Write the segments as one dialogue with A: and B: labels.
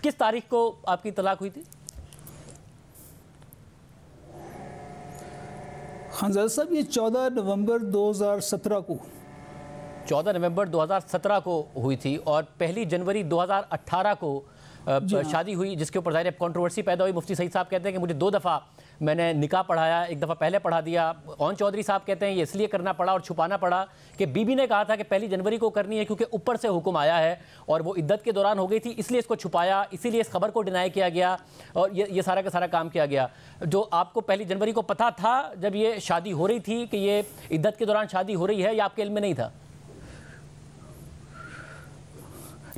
A: کس تاریخ کو آپ کی طلاق ہوئی تھی؟
B: خانزادہ صاحب یہ 14 نومبر 2017 کو
A: 14 نومبر 2017 کو ہوئی تھی، اور 1 جنوری 2018 کو شادی ہوئی، جس کے اوپر ظاہر کنٹروورسی پیدا ہوئی۔ مفتی سعید صاحب کہتے ہیں کہ مجھے 2 دفعہ میں نے نکاح پڑھایا، 1 دفعہ پہلے پڑھا دیا۔ اون چودھری صاحب کہتے ہیں یہ اس لیے کرنا پڑا اور چھپانا پڑا کہ بی بی نے کہا تھا کہ 1 جنوری کو کرنی ہے کیونکہ اوپر سے حکم آیا ہے، اور وہ عدت کے دوران ہو گئی تھی، اس لیے اس کو چھپایا، اسی لیے اس خبر کو ڈینائی کیا گیا، اور یہ سارا کا سارا کام کیا گیا۔ جو آپ کو 1 جنوری کو پتہ تھا جب یہ شادی ہو رہی تھی کہ یہ عدت کے دوران شادی ہو رہی ہے، یا آپ کے علم میں نہیں تھا؟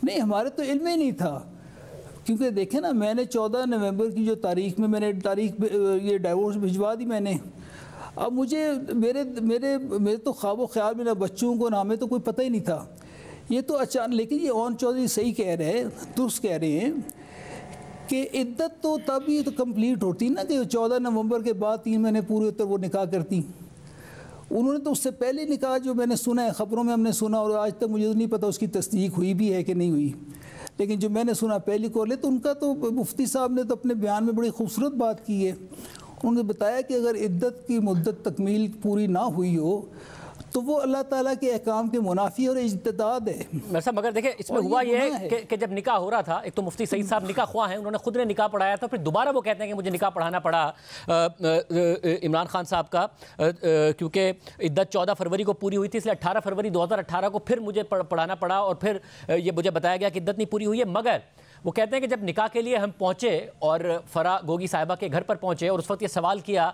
B: نہیں، ہمارے تو علم ہی نہیں تھا، کیونکہ دیکھیں نا، میں نے 14 نومبر کی جو تاریخ میں نے یہ ڈائیورس بھجوا دی میں نے۔ اب مجھے میرے تو خواب و خیال میں نہ بچوں کو نہ ہمیں تو کوئی پتہ ہی نہیں تھا، یہ تو اچانک۔ لیکن یہ اون چودھری صحیح کہہ رہے ہیں، درست کہہ رہے ہیں کہ عدت تو تب ہی تو کمپلیٹ ہوتی نا کہ 14 نومبر کے بعد 3 مہینے پورے ہوتے وہ نکاح کرتی۔ انہوں نے تو اس سے پہلے نکاح جو میں نے سنا ہے، خبروں میں ہم نے سنا، اور آج تک مجھے نہیں پتہ اس کی تصدیق ہوئی بھی ہے کہ نہیں ہوئی، لیکن جو میں نے سنا پہلی کال ہے، تو ان کا تو مفتی صاحب نے تو اپنے بیان میں بڑی خوبصورت بات کی ہے۔ انہوں نے بتایا کہ اگر عدت کی مدت تکمیل پوری نہ ہوئی ہو تو وہ اللہ تعالیٰ کے احکام کے منافی اور اجتہاد ہے۔
A: مگر دیکھیں اس میں ہوا یہ ہے کہ جب نکاح ہو رہا تھا، ایک تو مفتی سعید صاحب نکاح خواہ ہیں، انہوں نے خود نے نکاح پڑھایا تھا، پھر دوبارہ وہ کہتے ہیں کہ مجھے نکاح پڑھانا پڑا عمران خان صاحب کا، کیونکہ عدت 14 فروری کو پوری ہوئی تھی، اس لیے 18 فروری 2018 کو پھر مجھے پڑھانا پڑا، اور پھر یہ مجھے بتایا گیا کہ عدت نہیں پوری ہوئی ہے۔ مگر وہ کہتے ہیں کہ جب نکاح کے لیے ہم پہنچے اور فرا گوگی صاحبہ کے گھر پر پہنچے، اور اس وقت یہ سوال کیا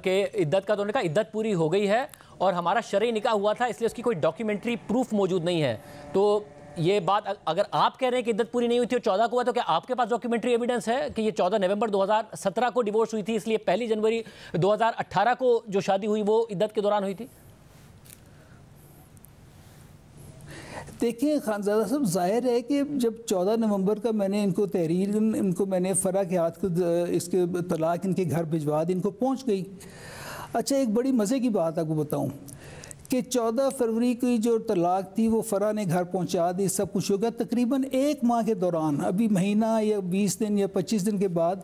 A: کہ عدت کا، تو انہوں نے کہا عدت پوری ہو گئی ہے اور ہمارا شرعی نکاح ہوا تھا، اس لیے اس کی کوئی ڈاکیومنٹری پروف موجود نہیں ہے۔ تو یہ بات اگر آپ کہہ رہے ہیں کہ عدت پوری نہیں ہوئی تھی اور 14 کو ہوا، تو کیا آپ کے پاس ڈاکیومنٹری ایویڈنس ہے کہ یہ 14 نومبر 2017 کو ڈیورس ہوئی تھی، اس لیے 1 جنوری 2018 کو جو شادی ہوئی وہ عدت کے دوران ہوئی تھی؟
B: دیکھیں خانزادہ صاحب، ظاہر ہے کہ جب 14 نومبر کا میں نے ان کو تحریر، ان کو میں نے فرا کے ہاتھ کو اس کے طلاق ان کے گھر بھجوا دی، ان کو پہنچ گئی۔ اچھا، ایک بڑی مزے کی بات آپ کو بتاؤں کہ 14 فروری کی جو طلاق تھی وہ فرا نے گھر پہنچا دی، سب کچھ ہو گیا۔ تقریباً 1 ماہ کے دوران، ابھی مہینہ یا 20 دن یا 25 دن کے بعد،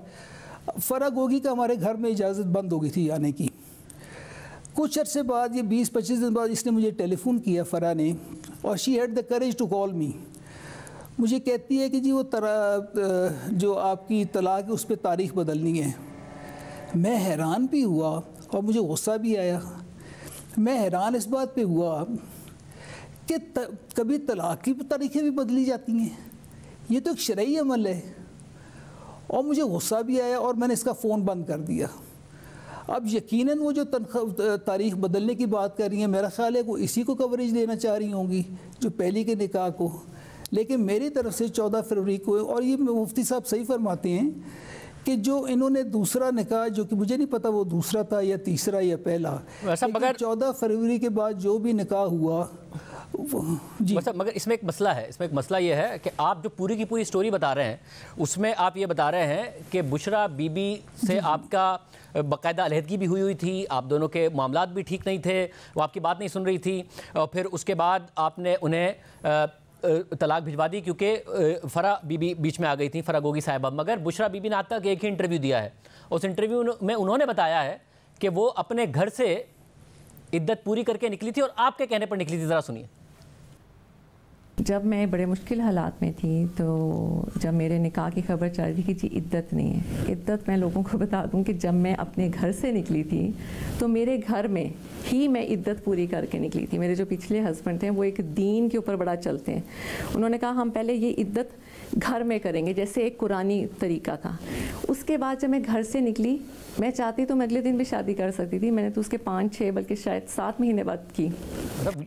B: فرا گوگی کا ہمارے گھر میں اجازت بند ہو گئی تھی آنے کی۔ کچھ عرصے بعد، یہ 20-25 دن بعد، اس نے مجھے ٹیلی فون کیا فرا نے، اور she had the courage to call me. مجھے کہتی ہے کہ جی وہ جو آپ کی طلاق ہے اس پہ تاریخ بدلنی ہے۔ میں حیران بھی ہوا اور مجھے غصہ بھی آیا۔ میں حیران اس بات پہ ہوا کہ کبھی طلاق کی تاریخیں بھی بدلی جاتی ہیں، یہ تو ایک شرعی عمل ہے، اور مجھے غصہ بھی آیا اور میں نے اس کا فون بند کر دیا۔ اب یقیناً وہ جو تاریخ بدلنے کی بات کر رہی ہیں، میرا خیال ہے وہ اسی کو کوریج دینا چاہ رہی ہوں گی، جو پہلی کے نکاح کو، لیکن میری طرف سے 14 فروری کو، اور یہ مفتی صاحب صحیح فرماتے ہیں کہ جو انہوں نے دوسرا نکاح، جو کہ مجھے نہیں پتا وہ دوسرا تھا یا تیسرا یا پہلا، مگر 14 فروری کے بعد جو بھی نکاح ہوا جی۔
A: مگر اس میں ایک مسئلہ ہے، اس میں ایک مسئلہ یہ ہے کہ آپ جو پوری کی پوری سٹوری بتا رہے ہیں، اس میں آپ یہ بتا رہے ہیں کہ بشرا بی بی سے آپ کا باقاعدہ علیحدگی بھی ہوئی تھی، آپ دونوں کے معاملات بھی ٹھیک نہیں تھے، وہ آپ کی بات نہیں سن رہی تھی، اور پھر اس کے بعد آپ نے انہیں طلاق بھجوا دی کیونکہ فرا بی بی بیچ میں آ گئی تھی، فرا گوگی صاحبہ۔ مگر بشرا بی بی نے آج تک ایک ہی انٹرویو دیا ہے، اس انٹرویو میں انہوں نے بتایا ہے کہ وہ اپنے گھر سے عدت پوری کر کے نکلی تھی، اور آپ کے کہنے پر نکلی تھی۔ ذرا سنیے۔
C: جب میں بڑے مشکل حالات میں تھی، تو جب میرے نکاح کی خبر چل رہی تھی کہ جی عدت نہیں ہے، عدت میں لوگوں کو بتا دوں کہ جب میں اپنے گھر سے نکلی تھی تو میرے گھر میں ہی میں عدت پوری کر کے نکلی تھی۔ میرے جو پچھلے ہسبینڈ تھے وہ ایک دین کے اوپر بڑا چلتے ہیں، انہوں نے کہا ہم پہلے یہ عدت گھر میں کریں گے، جیسے ایک قرآنی طریقہ تھا۔ اس کے بعد جب میں گھر سے نکلی، میں چاہتی تو میں اگلے دن بھی شادی کر سکتی تھی، میں نے تو اس کے 5-6 بلکہ شاید 7 مہینے بعد کی۔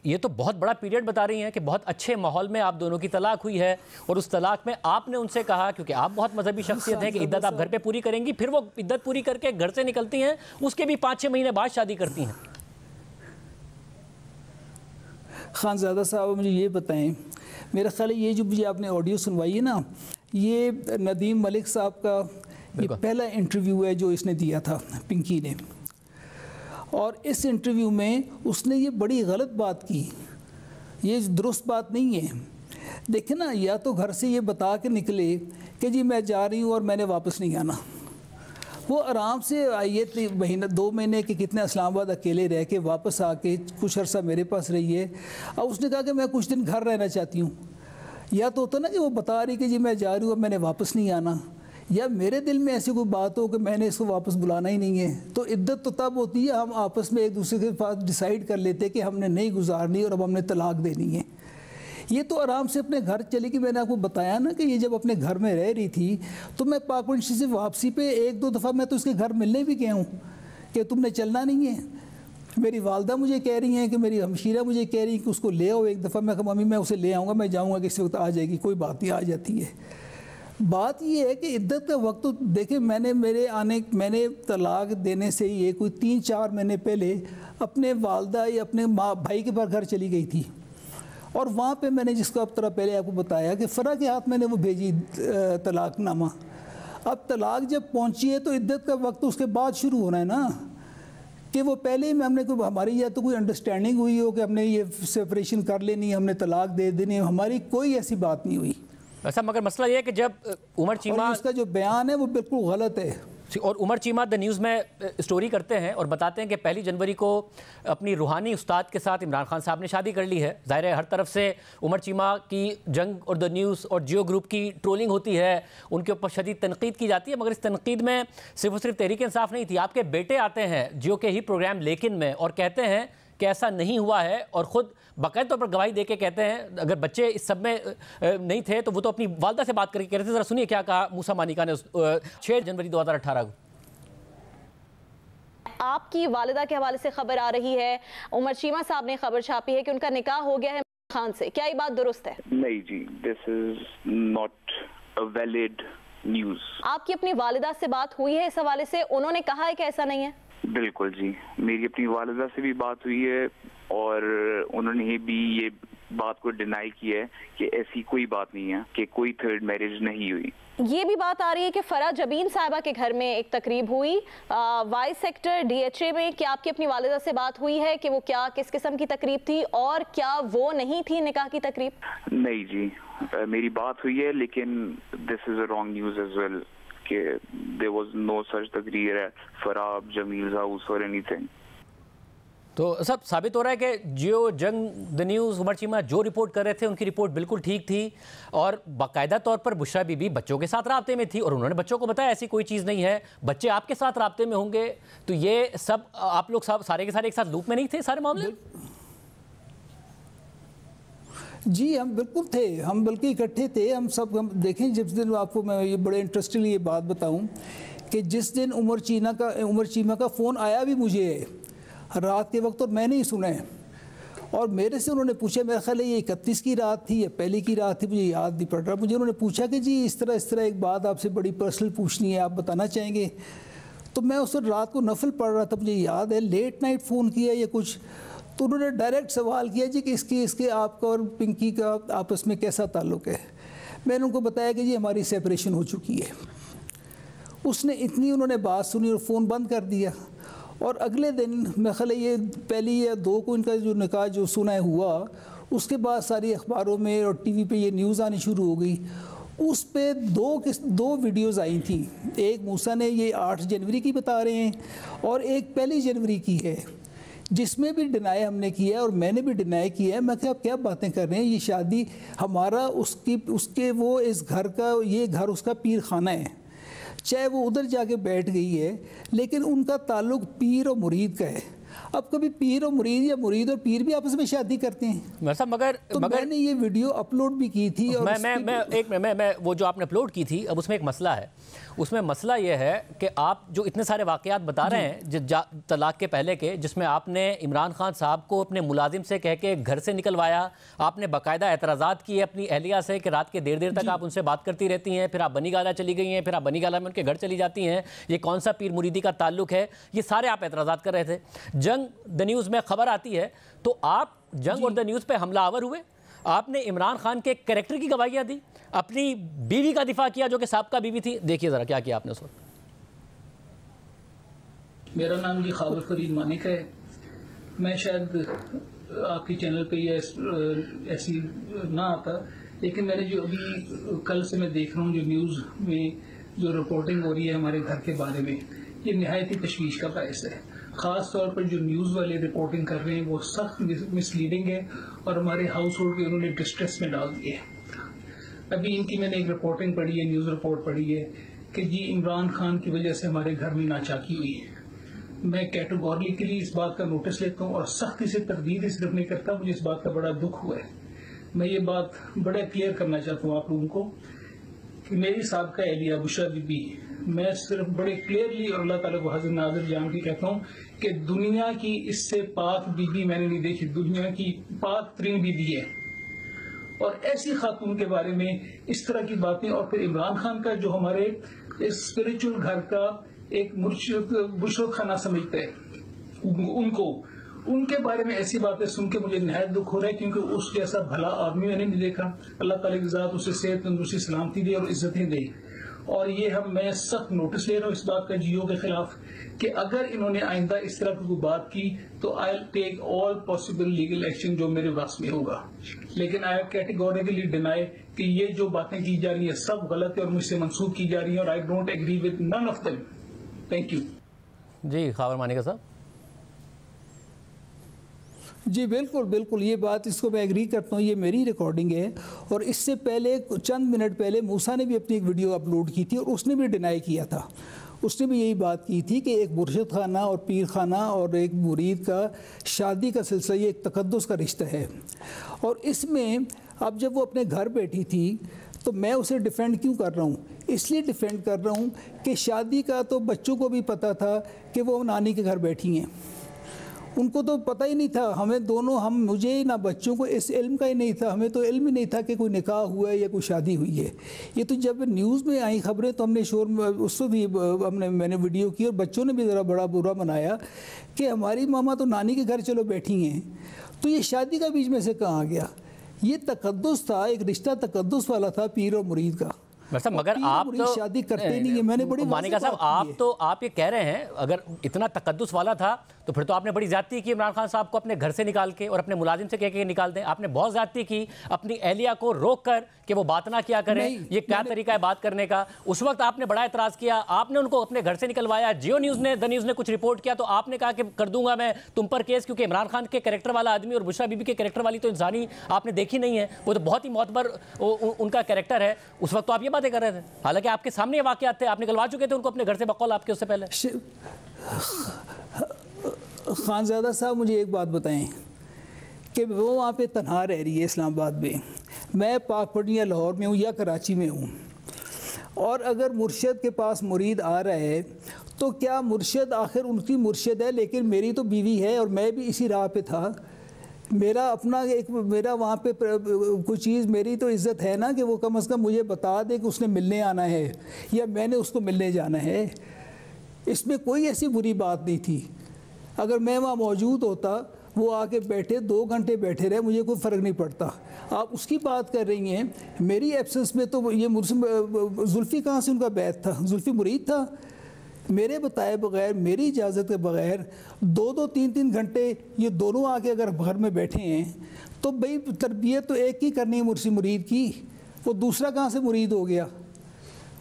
A: یہ تو بہت بڑا پیریڈ بتا رہی ہیں کہ بہت اچھے ماحول میں آپ دونوں کی طلاق ہوئی ہے، اور اس طلاق میں آپ نے ان سے کہا، کیونکہ آپ بہت مذہبی شخصیت ہیں، کہ عدت آپ گھر پہ پوری کریں گی، پھر وہ عدت پوری کر کے گھر سے نکلتی ہیں، اس کے بھی 5-6 مہینے بعد شادی کرتی ہیں۔
B: خانزادہ صاحب مجھے یہ بتائیں، میرا خیال ہے یہ جو مجھے آپ نے آڈیو سنوائی ہے نا، یہ ندیم ملک صاحب کا یہ پہلا انٹرویو ہے جو اس نے دیا تھا پنکی نے، اور اس انٹرویو میں اس نے یہ بڑی غلط بات کی، یہ درست بات نہیں ہے۔ دیکھیں نا, یا تو گھر سے یہ بتا کے نکلے کہ جی میں جا رہی ہوں اور میں نے واپس نہیں آنا. وہ آرام سے آئیے 2 مہینے کے کتنے اسلام آباد اکیلے رہ کے واپس آ کے کچھ عرصہ میرے پاس رہی ہے. اب اس نے کہا کہ میں کچھ دن گھر رہنا چاہتی ہوں. یا تو ہوتا نا کہ وہ بتا رہی کہ جی میں جا رہی ہوں اور میں نے واپس نہیں آنا, یا میرے دل میں ایسی کوئی بات ہو کہ میں نے اس کو واپس بلانا ہی نہیں ہے. تو عدت تو تب ہوتی ہے ہم آپس میں ایک دوسرے کے پاس ڈیسائیڈ کر لیتے کہ ہم نے نہیں گزارنی اور اب ہم نے طلاق دینی ہے. یہ تو آرام سے اپنے گھر چلی گئی. میں نے آپ کو بتایا نا کہ یہ جب اپنے گھر میں رہ رہی تھی تو میں پاک منشی سے واپسی پہ 1-2 دفعہ میں تو اس کے گھر ملنے بھی گیا ہوں کہ تم نے چلنا نہیں ہے. میری والدہ مجھے کہہ رہی ہیں کہ میری ہمشیرہ مجھے کہہ رہی ہیں کہ اس کو لے آؤ. ایک دفعہ میں کہا ممی میں اسے لے آؤں گا, میں جاؤں گا, کسی وقت آ جائے گی, کوئی بات نہیں, آ جاتی ہے. بات یہ ہے کہ عدت کا وقت, دیکھیں میں نے طلاق دینے سے یہ کوئی 3-4 مہینے پہلے اپنے والدہ یا اپنے بھائی کے پاس گھر چلی گئی تھی, اور وہاں پہ میں نے جس کو اب طرح پہلے آپ کو بتایا کہ فرا کے ہاتھ میں نے وہ بھیجی طلاق نامہ. اب طلاق جب پہنچی ہے تو عدت کا وقت اس کے بعد شروع ہونا ہے نا, کہ وہ پہلے ہی ہم نے کوئی ہماری یا تو کوئی انڈرسٹینڈنگ ہوئی ہو کہ ہم نے یہ سیپریشن کر لینی ہے, ہم نے طلاق دے دینی ہے, ہماری کوئی ایسی بات نہیں ہوئی.
A: ایسا مگر مسئلہ یہ ہے کہ جب عمر چیمہ,
B: اس کا جو بیان ہے وہ بالکل غلط ہے.
A: اور عمر چیمہ دا نیوز میں اسٹوری کرتے ہیں اور بتاتے ہیں کہ 1 جنوری کو اپنی روحانی استاد کے ساتھ عمران خان صاحب نے شادی کر لی ہے. ظاہر ہے ہر طرف سے عمر چیمہ کی جنگ اور دا نیوز اور جیو گروپ کی ٹرولنگ ہوتی ہے, ان کے اوپر شدید تنقید کی جاتی ہے, مگر اس تنقید میں صرف تحریک انصاف نہیں تھی. آپ کے بیٹے آتے ہیں جیو کے ہی پروگرام لیکن میں اور کہتے ہیں کہ ایسا نہیں ہوا ہے, اور خود باقاعدہ طور پر گواہی دے کے کہتے ہیں اگر بچے اس سب میں نہیں تھے تو وہ تو اپنی والدہ سے بات کر کے کہہ رہے تھے. ذرا سنیے کیا کہا موسیٰ مانیکا نے 6 جنوری 2018 کو.
D: آپ کی والدہ کے حوالے سے خبر آ رہی ہے, عمر چیمہ صاحب نے خبر چھاپی ہے کہ ان کا نکاح ہو گیا ہے خان سے, کیا یہ بات درست ہے؟
E: نہیں جی, this is not a valid news.
D: آپ کی اپنی والدہ سے بات ہوئی ہے اس حوالے سے, انہوں نے کہا ہے کہ ایسا نہیں ہے؟
E: بالکل جی, میری اپنی والدہ سے بھی بات ہوئی ہے اور انہوں نے بھی یہ بات کو ڈینائی کی ہے کہ ایسی کوئی بات نہیں ہے کہ کوئی 3rd میرج نہیں ہوئی.
D: یہ بھی بات آ رہی ہے کہ فرا جبین صاحبہ کے گھر میں ایک تقریب ہوئی وائی سیکٹر DHA میں, کہ آپ کی اپنی والدہ سے بات ہوئی ہے کہ وہ کیا کس قسم کی تقریب تھی اور کیا وہ نہیں تھی نکاح کی تقریب؟
E: نہیں جی, میری بات ہوئی ہے لیکن this is a wrong news as well کہ there was no such تقریر ہے فرا جمیل's house or anything.
A: تو سب ثابت ہو رہا ہے کہ جیو جنگ دا نیوز عمر چیمہ جو رپورٹ کر رہے تھے ان کی رپورٹ بالکل ٹھیک تھی, اور باقاعدہ طور پر بشرا بی بی بچوں کے ساتھ رابطے میں تھی اور انہوں نے بچوں کو بتایا ایسی کوئی چیز نہیں ہے, بچے آپ کے ساتھ رابطے میں ہوں گے. تو یہ سب آپ لوگ سارے کے سارے ایک ساتھ لوپ میں نہیں تھے سارے معاملے؟
B: جی ہم بالکل تھے, ہم بلکہ اکٹھے تھے ہم سب. ہم دیکھیں جس دن آپ کو میں یہ بڑے انٹرسٹنگ یہ بات بتاؤں کہ جس دن عمر چیمہ کا فون آیا بھی مجھے رات کے وقت اور میں نہیں سنا ہے, اور میرے سے انہوں نے پوچھا, میرا خیال ہے یہ 31 کی رات تھی یا پہلی کی رات تھی, مجھے یاد نہیں پڑ رہا. مجھے انہوں نے پوچھا کہ جی اس طرح ایک بات آپ سے بڑی پرسنل پوچھنی ہے, آپ بتانا چاہیں گے؟ تو میں اس وقت رات کو نفل پڑھ رہا تھا, مجھے یاد ہے لیٹ نائٹ فون کیا یا کچھ. تو انہوں نے ڈائریکٹ سوال کیا جی کہ اس کے آپ کا اور پنکی کا آپس میں کیسا تعلق ہے. میں نے ان کو بتایا کہ جی ہماری سیپریشن ہو چکی ہے. اس نے اتنی انہوں نے بات سنی اور فون بند کر دیا, اور اگلے دن میں خیال ہے یہ 1 یا 2 کو ان کا جو نکاح جو سنا ہوا, اس کے بعد ساری اخباروں میں اور ٹی وی پہ یہ نیوز آنی شروع ہو گئی. اس پہ 2 ویڈیوز آئی تھیں, ایک موسیٰ نے یہ 8 جنوری کی بتا رہے ہیں اور ایک 1 جنوری کی ہے, جس میں بھی ڈینائی ہم نے کیا ہے اور میں نے بھی ڈینائی کیا ہے. میں کہ آپ کیا باتیں کر رہے ہیں, یہ شادی ہمارا اس کے وہ اس گھر کا, یہ گھر اس کا پیر خانہ ہے, چاہے وہ ادھر جا کے بیٹھ گئی ہے لیکن ان کا تعلق پیر اور مرید کا ہے. اب کبھی پیر اور مرید یا مرید اور پیر بھی آپس میں شادی کرتے ہیں. تو میں نے یہ ویڈیو اپلوڈ بھی کی تھی, اور
A: میں وہ جو آپ نے اپلوڈ کی تھی, اب اس میں ایک مسئلہ ہے. اس میں مسئلہ یہ ہے کہ آپ جو اتنے سارے واقعات بتا رہے ہیں طلاق کے پہلے کے, جس میں آپ نے عمران خان صاحب کو اپنے ملازم سے کہہ کے گھر سے نکلوایا, آپ نے باقاعدہ اعتراضات کیے اپنی اہلیہ سے کہ رات کے دیر تک آپ ان سے بات کرتی رہتی ہیں, پھر آپ بنی گالہ چلی گئی ہیں, پھر آپ بنی گالہ میں ان کے گھر چلی جاتی ہیں, یہ کون سا پیر مریدی کا تعلق ہے, یہ سارے آپ اعتراضات کر رہے تھے. جنگ دا نیوز میں خبر آتی ہے تو آپ جنگ اور دا نیوز پہ حملہ آور ہوئے, آپ نے عمران خان کے کریکٹر کی گواہیاں دی, اپنی بیوی کا دفاع کیا جو کہ سابقہ بیوی تھی. دیکھیے ذرا کیا کیا آپ نے اس وقت.
F: میرا نام جی خاور فرید مانک ہے. میں شاید آپ کی چینل پہ یہ ایسی نہ آتا لیکن میں نے جو ابھی کل سے میں دیکھ رہا ہوں جو نیوز میں جو رپورٹنگ ہو رہی ہے ہمارے گھر کے بارے میں، یہ نہایت ہی تشویش کا باعث ہے. خاص طور پر جو نیوز والے رپورٹنگ کر رہے ہیں وہ سخت مس لیڈنگ ہے اور ہمارے ہاؤس ہولڈ کے انہوں نے ڈسٹریس میں ڈال دیے. ابھی ان کی میں نے ایک رپورٹنگ پڑھی ہے، نیوز رپورٹ پڑھی ہے کہ جی عمران خان کی وجہ سے ہمارے گھر میں ناچاکی ہوئی ہے. میں کیٹیگوریکلی اس بات کا نوٹس لیتا ہوں اور سختی سے تردید اس طرف نہیں کرتا. مجھے اس بات کا بڑا دکھ ہوا ہے. میں یہ بات بڑا کلیئر کرنا چاہتا ہوں آپ لوگوں کو کہ میری سابقہ اہلیہ بشرا بی بی، میں صرف بڑے کلیئرلی اور اللہ تعالیٰ کو حاضر ناظر جان کے کہتا ہوں کہ دنیا کی اس سے پاک بی بی میں نے نہیں دیکھی. دنیا کی پاک ترین بی بی ہے. اور ایسی خاتون کے بارے میں اس طرح کی باتیں، اور پھر عمران خان کا جو ہمارے اسپریچول گھر کا ایک بشرت خانہ سمجھتا ہے، ان کے بارے میں ایسی باتیں سن کے مجھے نہایت دکھ ہو رہا ہے، کیونکہ اس جیسا بھلا آدمی میں نے نہیں دیکھا. اللہ تعالیٰ کی ذات اسے صحت تندرستی سلامتی دے اور عزتیں دے. اور یہ میں سخت نوٹس لے رہا ہوں اس بات کا جیو کے خلاف کہ اگر انہوں نے آئندہ اس طرح کی کوئی بات کی تو آئی ٹیک آل پاسبل لیگل ایکشن جو میرے پاس میں ہوگا. لیکن آئی کیٹیگوریکلی ڈینائی کہ یہ جو باتیں کی جا رہی ہیں سب غلط ہے اور مجھ سے منسوخ کی جا رہی ہیں، اور I don't agree with none of them. Thank you.
A: جی خاور مانیکا صاحب.
B: جی بالکل بالکل، یہ بات اس کو میں ایگری کرتا ہوں. یہ میری ریکارڈنگ ہے، اور اس سے پہلے چند منٹ پہلے موسیٰ نے بھی اپنی ایک ویڈیو اپلوڈ کی تھی اور اس نے بھی ڈینائی کیا تھا. اس نے بھی یہی بات کی تھی کہ ایک مرشد خانہ اور پیر خانہ اور ایک مرید کا شادی کا سلسلہ یہ ایک تقدس کا رشتہ ہے. اور اس میں اب جب وہ اپنے گھر بیٹھی تھی تو میں اسے ڈیفینڈ کیوں کر رہا ہوں؟ اس لیے ڈیفینڈ کر رہا ہوں کہ شادی کا تو بچوں کو بھی پتہ تھا کہ وہ نانی کے گھر بیٹھی ہیں. ان کو تو پتہ ہی نہیں تھا. ہمیں دونوں، مجھے نہ بچوں کو اس علم کا ہی نہیں تھا. ہمیں تو علم ہی نہیں تھا کہ کوئی نکاح ہوا ہے یا کوئی شادی ہوئی ہے. یہ تو جب نیوز میں آئی خبریں تو ہم نے شور، اس کو بھی میں نے ویڈیو کی اور بچوں نے بھی ذرا بڑا برا منایا کہ ہماری ماما تو نانی کے گھر چلو بیٹھی ہیں. تو یہ شادی کا بیچ میں سے کہاں آ گیا؟ یہ تقدس تھا، ایک رشتہ تقدس والا تھا پیر اور مرید کا.
A: مگر آپ تو
B: شادی کرتے نہیں ہیں. میں نے بڑی
A: مانیکا صاحب آپ یہ کہہ رہے ہیں اگر اتنا تقدس والا تھا تو پھر تو آپ نے بڑی زیادتی کی عمران خان صاحب کو اپنے گھر سے نکال کے اور اپنے ملازم سے کہہ کے نکال دیں. آپ نے بہت زیادتی کی اپنی اہلیہ کو روک کر کہ وہ بات نہ کیا کریں. یہ کیا طریقہ ہے بات کرنے کا؟ اس وقت آپ نے بڑا اعتراض کیا، آپ نے ان کو اپنے گھر سے نکلوایا. جیو نیوز نے، دا نیوز نے کچھ رپورٹ کیا تو آپ نے کہا کہ کر دوں گا میں تم پر کیس، کیونکہ عمران خان کے کریکٹر والا آدمی اور بشرا بی بی کے کریکٹر والی تو انسانی آپ نے دیکھی نہیں ہے. وہ تو بہت ہی معتبر ان کا کریکٹر ہے. اس وقت تو آپ یہ باتیں کر رہے تھے، حالانکہ آپ کے سامنے یہ واقعات تھے. آپ نکلوا چکے تھے ان کو اپنے گھر سے بقول آپ کے اس سے پہلے.
B: خانزادہ صاحب مجھے ایک بات بتائیں کہ وہ وہاں پہ تنہا رہ رہی ہے اسلام آباد میں، میں پاک پٹنہ لاہور میں ہوں یا کراچی میں ہوں، اور اگر مرشد کے پاس مرید آ رہا ہے تو کیا مرشد آخر ان کی مرشد ہے؟ لیکن میری تو بیوی ہے اور میں بھی اسی راہ پہ تھا. میرا اپنا میرا وہاں پہ کوئی چیز، میری تو عزت ہے نا کہ وہ کم از کم مجھے بتا دے کہ اس نے ملنے آنا ہے یا میں نے اس کو ملنے جانا ہے. اس میں کوئی ایسی بری بات نہیں تھی. اگر میں وہاں موجود ہوتا، وہ آ کے بیٹھے 2 گھنٹے بیٹھے رہے، مجھے کوئی فرق نہیں پڑتا. آپ اس کی بات کر رہی ہیں. میری ایبسنس میں تو یہ زلفی کہاں سے ان کا بیعت تھا؟ زلفی مرید تھا. میرے بتائے بغیر، میری اجازت کے بغیر 2-2 3-3 گھنٹے یہ دونوں آ کے اگر گھر میں بیٹھے ہیں تو بھئی تربیت تو ایک ہی کرنی ہے مرشد مرید کی، وہ دوسرا کہاں سے مرید ہو گیا؟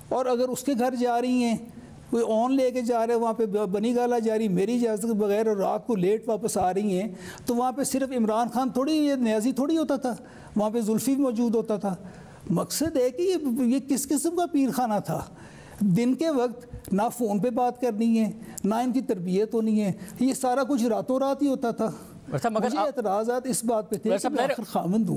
B: اور اگر اس کے گھر جا رہی ہیں، کوئی آن لے کے جا رہے ہیں، وہاں پہ بنی گالا جا رہی میری اجازت کے بغیر اور رات کو لیٹ واپس آ رہی ہیں، تو وہاں پہ صرف عمران خان تھوڑی، یہ نیازی تھوڑی ہوتا تھا، وہاں پہ زلفی بھی موجود ہوتا تھا. مقصد ہے کہ یہ کس قسم کا پیر خانہ تھا؟ دن کے وقت نہ فون پہ بات کرنی ہے، نہ ان کی تربیت ہونی ہے، یہ سارا کچھ راتوں رات ہی ہوتا تھا. مجھے اعتراضات اس بات پہ تھے کہ میں آخر خامند ہوں.